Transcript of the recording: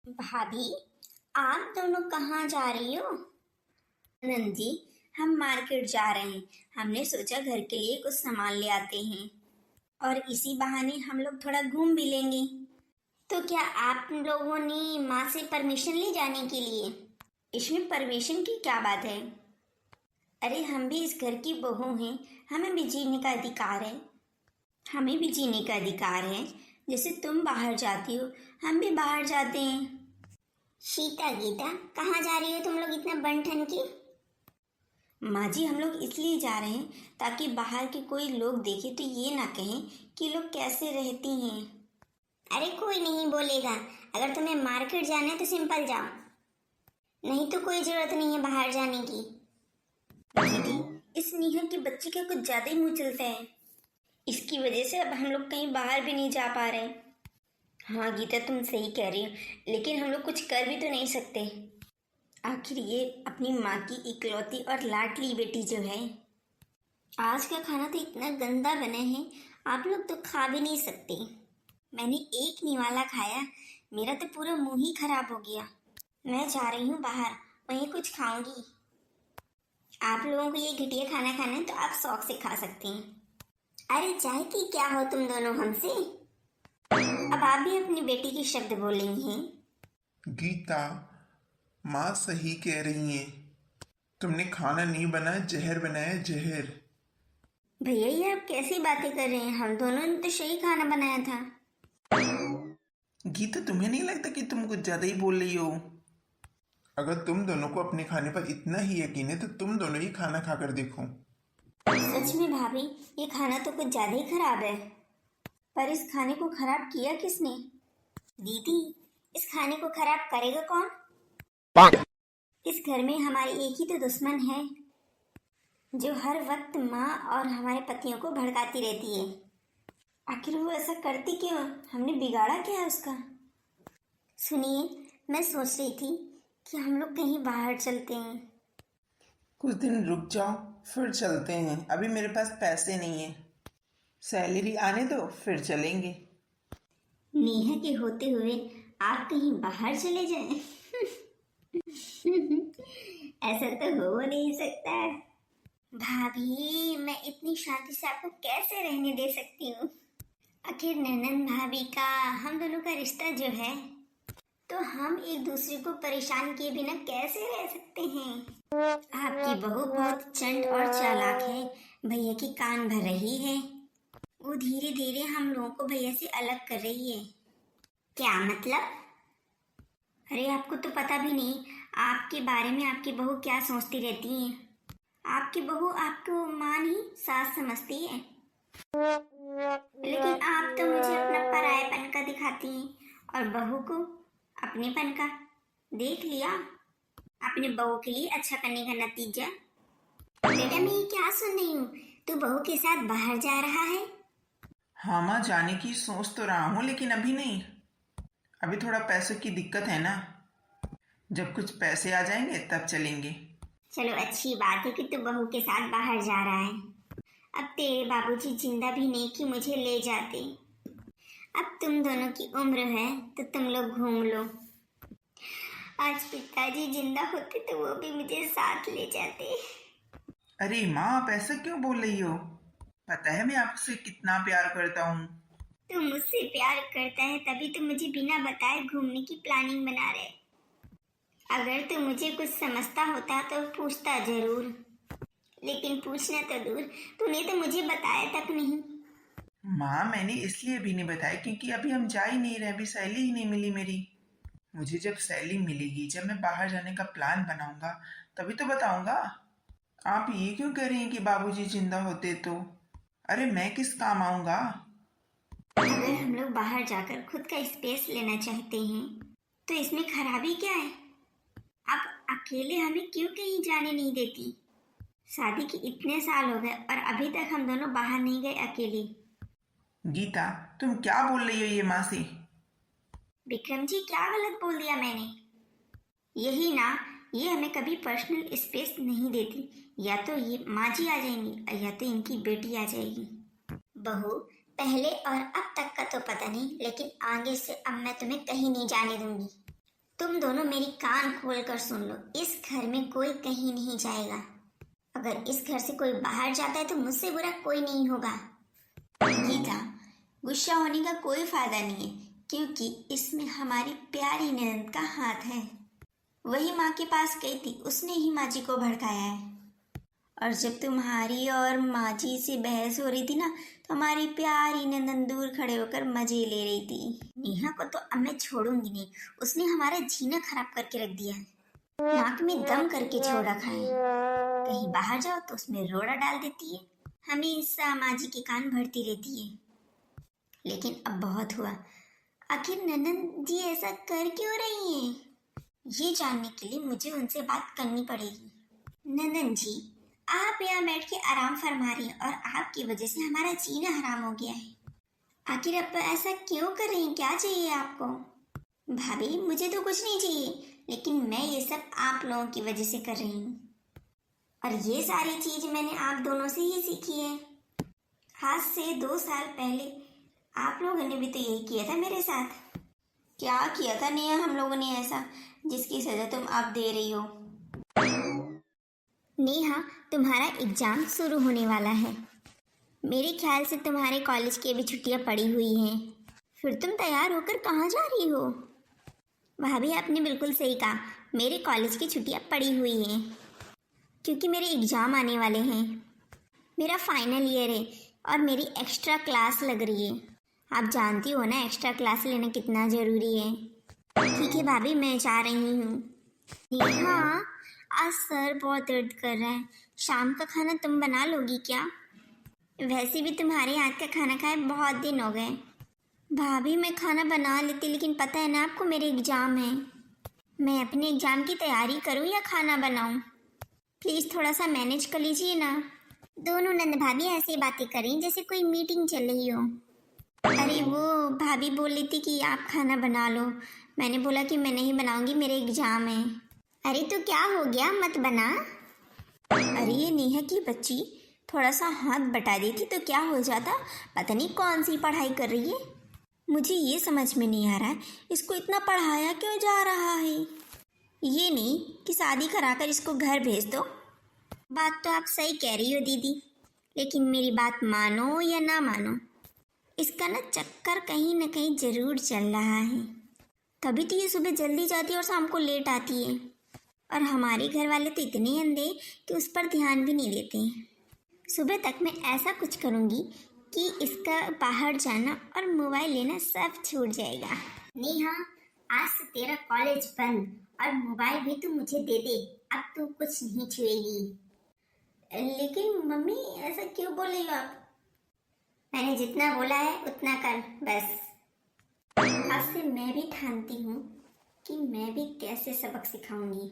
भाभी, आप दोनों कहाँ जा रही हो? नंदी, हम मार्केट जा रहे हैं। हमने सोचा घर के लिए कुछ सामान ले आते हैं और इसी बहाने हम लोग थोड़ा घूम भी लेंगे। तो क्या आप लोगों ने माँ से परमिशन ली जाने के लिए? इसमें परमिशन की क्या बात है? अरे हम भी इस घर की बहू हैं, हमें भी जीने का अधिकार है। हमें भी जीने का अधिकार है। जैसे तुम बाहर जाती हो, हम भी बाहर जाते हैं। शीता गीता, कहाँ जा रही हो तुम लोग इतना बन ठन के? माँ जी, हम लोग इसलिए जा रहे हैं ताकि बाहर के कोई लोग देखे तो ये ना कहें कि लोग कैसे रहती हैं। अरे कोई नहीं बोलेगा। अगर तुम्हें मार्केट जाना है तो सिंपल जाओ, नहीं तो कोई जरूरत नहीं है बाहर जाने की। दीदी, इस नेहा की बच्ची का कुछ ज्यादा ही मुंह चलता है। इसकी वजह से अब हम लोग कहीं बाहर भी नहीं जा पा रहे। हाँ गीता, तुम सही कह रही हो, लेकिन हम लोग कुछ कर भी तो नहीं सकते। आखिर ये अपनी माँ की इकलौती और लाडली बेटी जो है। आज का खाना तो इतना गंदा बना है, आप लोग तो खा भी नहीं सकते। मैंने एक निवाला खाया, मेरा तो पूरा मुंह ही खराब हो गया। मैं जा रही हूँ बाहर, वहीं कुछ खाऊंगी। आप लोगों को ये घटिया खाना खाना है तो आप शौक से खा सकते हैं। अरे चाहती क्या हो तुम दोनों हमसे? अब आप भी अपनी बेटी की शब्द बोलेंगी हैं। गीता, माँ सही कह रही हैं। तुमने खाना नहीं बनाया, जहर बनाया, जहर। भैया ये आप कैसी बातें कर रहे हैं? हम दोनों ने तो सही खाना बनाया था। गीता, तुम्हें नहीं लगता कि तुम कुछ ज्यादा ही बोल रही हो? अगर तुम दोनों को अपने खाने पर इतना ही यकीन है तो तुम दोनों ही खाना खाकर देखो। सच में भाभी, ये खाना तो कुछ ज्यादा ही खराब है। पर इस खाने को खराब किया किसने? दीदी, इस खाने को खराब करेगा कौन? इस घर में हमारे एक ही तो दुश्मन है, जो हर वक्त माँ और हमारे पतियों को भड़काती रहती है। आखिर वो ऐसा करती क्यों? हमने बिगाड़ा क्या है उसका? सुनिए, मैं सोच रही थी कि हम लोग कहीं बाहर चलते हैं। कुछ दिन रुक जाओ, फिर चलते हैं। अभी मेरे पास पैसे नहीं है, सैलरी आने दो फिर चलेंगे। नेहा के होते हुए आप कहीं बाहर चले जाएं? ऐसा तो हो नहीं सकता है। भाभी, मैं इतनी शांति से आपको कैसे रहने दे सकती हूँ? आखिर ननंद भाभी का हम दोनों का रिश्ता जो है, तो हम एक दूसरे को परेशान किए बिना कैसे रह सकते हैं? आपकी बहू बहुत चंट और चालाक है, भैया की कान भर रही है। वो धीरे धीरे हम लोगों को भैया से अलग कर रही है। क्या मतलब? अरे आपको तो पता भी नहीं आपके बारे में आपकी बहू क्या सोचती रहती है। आपकी बहू आपको माँ नहीं सास समझती है, लेकिन आप तो मुझे अपना परायापन का दिखाती हैं और बहू को अपनेपन का। देख लिया अपने बहू के लिए अच्छा करने का नतीजा। बेटा, मैं ये क्या सुन रही हूँ? तू बहू के साथ बाहर जा रहा है? हाँ माँ, जाने की सोच तो रहा हूँ लेकिन अभी नहीं। अभी थोड़ा पैसों की दिक्कत है ना, जब कुछ पैसे आ जाएंगे तब चलेंगे। चलो अच्छी बात है कि तू बहू के साथ बाहर जा रहा है। अब तेरे बाबूजी जिंदा भी नहीं कि मुझे ले जाते। अब तुम दोनों की उम्र है तो तुम लोग घूम लो। आज पिताजी जिंदा होते तो वो भी मुझे साथ ले जाते। अरे माँ, आप ऐसा क्यों बोल रही हो? पता है मैं आपसे कितना प्यार करता हूँ। तू मुझसे प्यार करता है तभी तो मुझे बिना बताए घूमने की प्लानिंग बना रहे। अगर तू मुझे कुछ समझता होता तो पूछता जरूर, लेकिन पूछना तो दूर, तूने तो मुझे बताया तक नहीं। माँ, मैंने इसलिए भी नहीं बताया क्योंकि अभी हम जा ही नहीं रहे, अभी सैलरी ही नहीं मिली मेरी। मुझे जब सैलरी मिलेगी, जब मैं बाहर जाने का प्लान बनाऊंगा, तभी तो बताऊंगा। आप ये क्यों कह रही हैं कि बाबूजी जिंदा होते तो? अरे मैं किस काम आऊंगा? अगर हम लोग बाहर जाकर खुद का स्पेस लेना चाहते हैं तो इसमें खराबी क्या है? आप अकेले हमें क्यों कहीं जाने नहीं देती? शादी के इतने साल हो गए और अभी तक हम दोनों बाहर नहीं गए अकेले। गीता, तुम क्या बोल रही हो ये माँ से? विक्रम जी, क्या गलत बोल दिया मैंने? यही ना, ये हमें कभी पर्सनल स्पेस नहीं देती। या तो ये माँ जी आ जाएंगी या तो इनकी बेटी आ जाएगी। बहू, पहले और अब तक का तो पता नहीं, लेकिन आगे से अब मैं तुम्हें कहीं नहीं जाने दूंगी। तुम दोनों मेरी कान खोल कर सुन लो, इस घर में कोई कहीं नहीं जाएगा। अगर इस घर से कोई बाहर जाता है तो मुझसे बुरा कोई नहीं होगा। गीता, गुस्सा होने का कोई फायदा नहीं है, क्योंकि इसमें हमारी प्यारी ननद का हाथ है। वही माँ के पास गई थी, उसने ही माँ जी को भड़काया है। और जब तुम्हारी और माँ जी से बहस हो रही थी ना, तो हमारी प्यारी ननद दूर खड़े होकर मजे ले रही थी। नेहा को तो अब मैं छोड़ूंगी नहीं, उसने हमारा जीना खराब करके रख दिया है। नाक में दम करके छोड़ रखा है। कहीं बाहर जाओ तो उसमें रोड़ा डाल देती है, हमेशा माँ जी के कान भरती रहती है। लेकिन अब बहुत हुआ, आखिर ननद जी ऐसा कर क्यों रही हैं? ये जानने के लिए मुझे उनसे बात करनी पड़ेगी। ननद जी, आप यहाँ बैठ के आराम फरमा रही हैं और आपकी वजह से हमारा जीना हराम हो गया है। आखिर आप ऐसा क्यों कर रही हैं? क्या चाहिए आपको? भाभी, मुझे तो कुछ नहीं चाहिए, लेकिन मैं ये सब आप लोगों की वजह से कर रही हूँ। और ये सारी चीज मैंने आप दोनों से ही सीखी है। आज से 2 साल पहले आप लोगों ने भी तो यही किया था मेरे साथ। क्या किया था नेहा हम लोगों ने ऐसा, जिसकी सजा तुम अब दे रही हो? नेहा, तुम्हारा एग्जाम शुरू होने वाला है। मेरे ख्याल से तुम्हारे कॉलेज की अभी छुट्टियां पड़ी हुई हैं। फिर तुम तैयार होकर कहाँ जा रही हो? भाभी, आपने बिल्कुल सही कहा, मेरे कॉलेज की छुट्टियां पड़ी हुई हैं, क्योंकि मेरे एग्जाम आने वाले हैं। मेरा फाइनल ईयर है और मेरी एक्स्ट्रा क्लास लग रही है। आप जानती हो ना एक्स्ट्रा क्लास लेना कितना ज़रूरी है। ठीक है भाभी, मैं जा रही हूँ। हाँ, आज सर बहुत दर्द कर रहा है। शाम का खाना तुम बना लोगी क्या? वैसे भी तुम्हारे हाथ का खाना खाए बहुत दिन हो गए। भाभी, मैं खाना बना लेती, लेकिन पता है ना आपको मेरे एग्ज़ाम है। मैं अपने एग्ज़ाम की तैयारी करूँ या खाना बनाऊँ? प्लीज़ थोड़ा सा मैनेज कर लीजिए ना। दोनों नंद भाभी ऐसी बातें करें जैसे कोई मीटिंग चल रही हो। अरे वो भाभी बोल रही थी कि आप खाना बना लो, मैंने बोला कि मैं नहीं बनाऊंगी, मेरे एग्जाम है। अरे तो क्या हो गया, मत बना। अरे ये नेहा की बच्ची थोड़ा सा हाथ बटा देती तो क्या हो जाता, पता नहीं कौन सी पढ़ाई कर रही है। मुझे ये समझ में नहीं आ रहा है, इसको इतना पढ़ाया क्यों जा रहा है। ये नहीं कि शादी कराकर इसको घर भेज दो। बात तो आप सही कह रही हो दीदी, लेकिन मेरी बात मानो या ना मानो, इसका ना चक्कर कहीं ना कहीं जरूर चल रहा है। तभी तो ये सुबह जल्दी जाती है और शाम को लेट आती है। और हमारे घर वाले तो इतने अंधे कि उस पर ध्यान भी नहीं देते हैं। सुबह तक मैं ऐसा कुछ करूँगी कि इसका बाहर जाना और मोबाइल लेना सब छूट जाएगा। नेहा, आज से तेरा कॉलेज बंद और मोबाइल भी तू मुझे दे दे, अब तू कुछ नहीं छुएगी। लेकिन मम्मी, ऐसा क्यों बोल रही हो आप? मैंने जितना बोला है उतना कर बस। अब से मैं भी ठानती हूँ कि मैं भी कैसे सबक सिखाऊंगी।